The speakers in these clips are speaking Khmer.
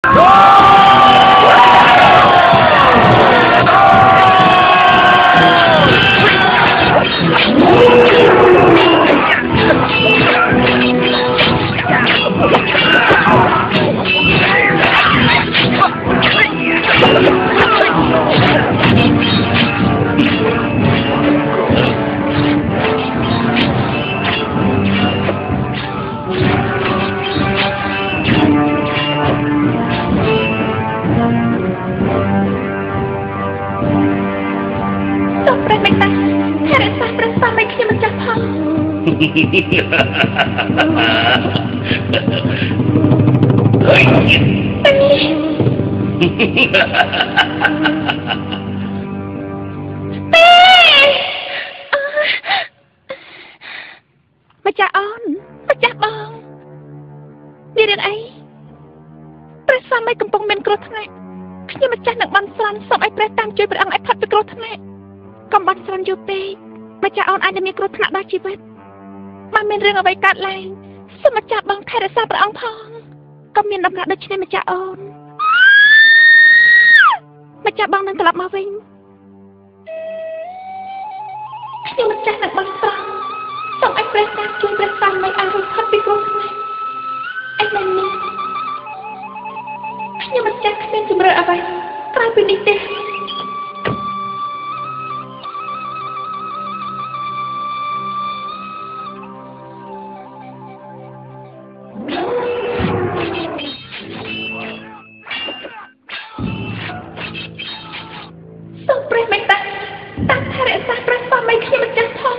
ម្ចាស់អូនម្ចាស់បងមានរឿងអីព្រះស្វាមីកំពុងមានគ្រោះថ្នាក់ខ្ញុំម្ចាស់នឹងបានស្រាន់សូមឲ្យព្រះតាមជួយព្រះអង្គឲ្យផុតពីគ្រោះថ្នាក់កុំបានស្រាន់យូរពេកម្ចាស់អូនអាចនឹងមានគ្រោះថ្នាក់ដល់ជីវិតបានមានរឿងអ្វីកើតឡើងសូមម្ចាស់បងថែរក្សាព្រះអង្គផងកុំមានដំណាក់ដូចនេះម្ចាស់អូនម្ចាស់បងនឹងត្រឡប់មកវិញខ្ញុំម្ចាស់នឹងបានស្រាន់សូមឲ្យព្រះតាមជួយព្រះស្វាមីឲ្យរួចផុតពីគ្រោះថ្នាក់អីមែននេះខ្ញុំម្ចាស់គ្មានជំរឿអ្វីក្រៅពីនេះទេសូមព្រះមេត្តាតាមថែរក្សាព្រះស្វាមីខ្ញុំម្ចាស់ផង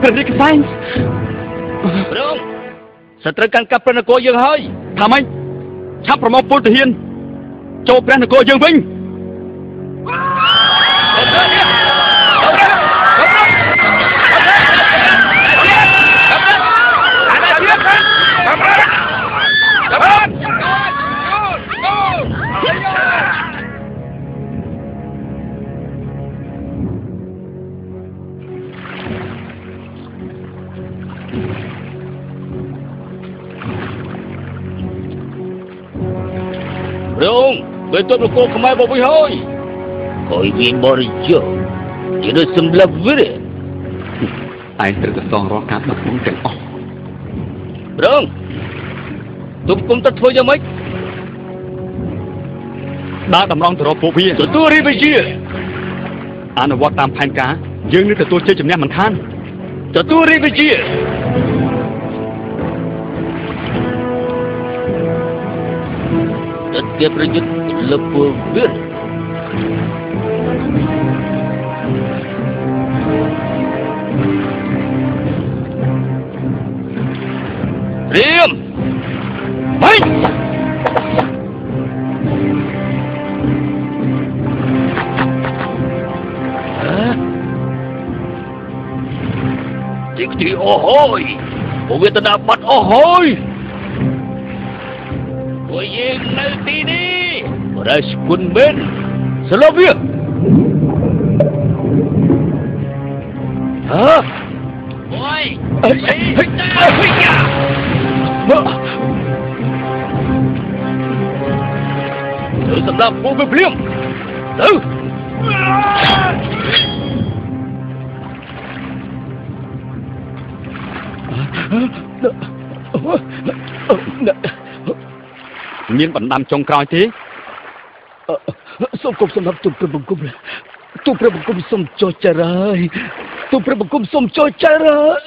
ព្រះរាជកសែងព្រមសត្រូវកាន់កាប់ព្រះនគរយើងហើយថាម៉េចឆាប់ប្រមូលពលទាហានចូលព្រះនគរយើងវិញTôi tôi được cô không ai bảo với thôi. Coi viên bò đi chưa? Chỉ được xâm lập với đấy. Ai tự cái son rót cát bật muốn chẳng ổn. Đúng. Tôi cũng tất thôi cho mấy. Đã tầm lòng từ đó phổ biến. Tôi đi bây giờ. Anh ở tam phanh cá. Dương nữa tôi chơi chùm nha mình than. Tôi đi bây giờ. Tất cả prajurit lepuh bir. Diam. Baik. Jadi ohoi. Boleh terdapat ohoi. Yang nanti ni Raskun Ben Selavia. Hah? Oi. Terus sedap pun beliau. Tu. Miên bản đam trong coi thế. Sông cục sông hấp tụt bừng cung sông cho cha rơi. Tụt bừng cung sông cho cha rơi.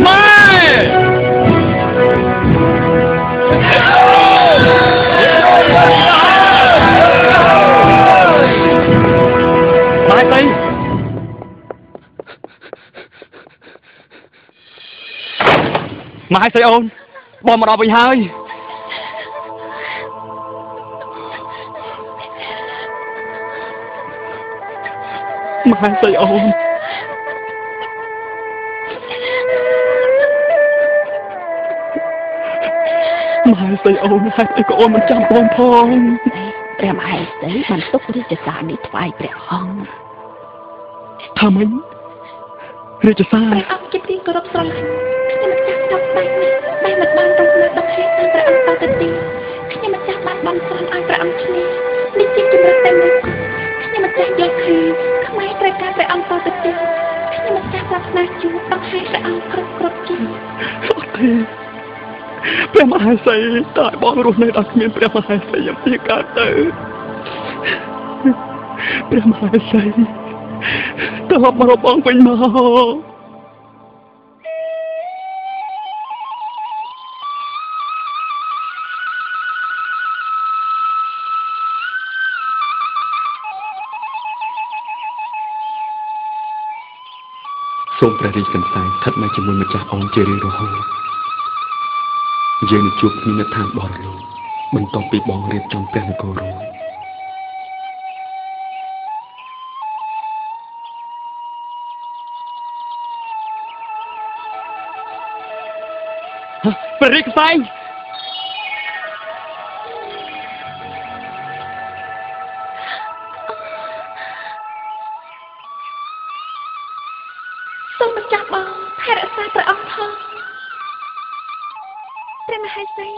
Mai. មកហើយស្រីអូនបងមកដល់វិញហើយមកហើយស្រីអូនមកហើយស្រីអូនហើយអីក៏អូនមិនចាំបងផងព្រះមហេសីបានទុករាជសារនេះថ្វាយព្រះអង្គថាម៉េចរាជសារព្រះអង្គជាទីគោរពស្រឡាញ់ខ្ញុំមិនចាំដល់បែបនេះបែបមិនបានរំលឹកដល់ហេតុតាមព្រះអង្គទៅទីខ្ញុំមិនចាំបានបានស្រន់ឲ្យព្រះអង្គឈ្នះនេះជាជំរឿនតែមួយខ្ញុំមិនចាំយល់ថាខ្មែរត្រូវការព្រះអង្គទៅទីខ្ញុំមិនចាំប្រាថ្នាជួបដល់ហេតុព្រះអង្គគ្រប់ជាអត់ទេព្រះមហេសីតើបងរស់នៅដល់គ្មានព្រះមហេសីយ៉ាងទីកើតទៅព្រះមហេសីតើមករកបងវិញមកសូមព្រះរាជកន្សែងស្ថិតនៅជាមួយម្ចាស់អង្គជារៀងរហូតយើងនឹងជួបគ្នានៅឋានបរលោកបន្ទាប់ពីបងរៀបចំព្រះនគររួចព្រះរាជកន្សែងសូមម្ចាស់បងថែរក្សាព្រះអង្គផងព្រះមហេសី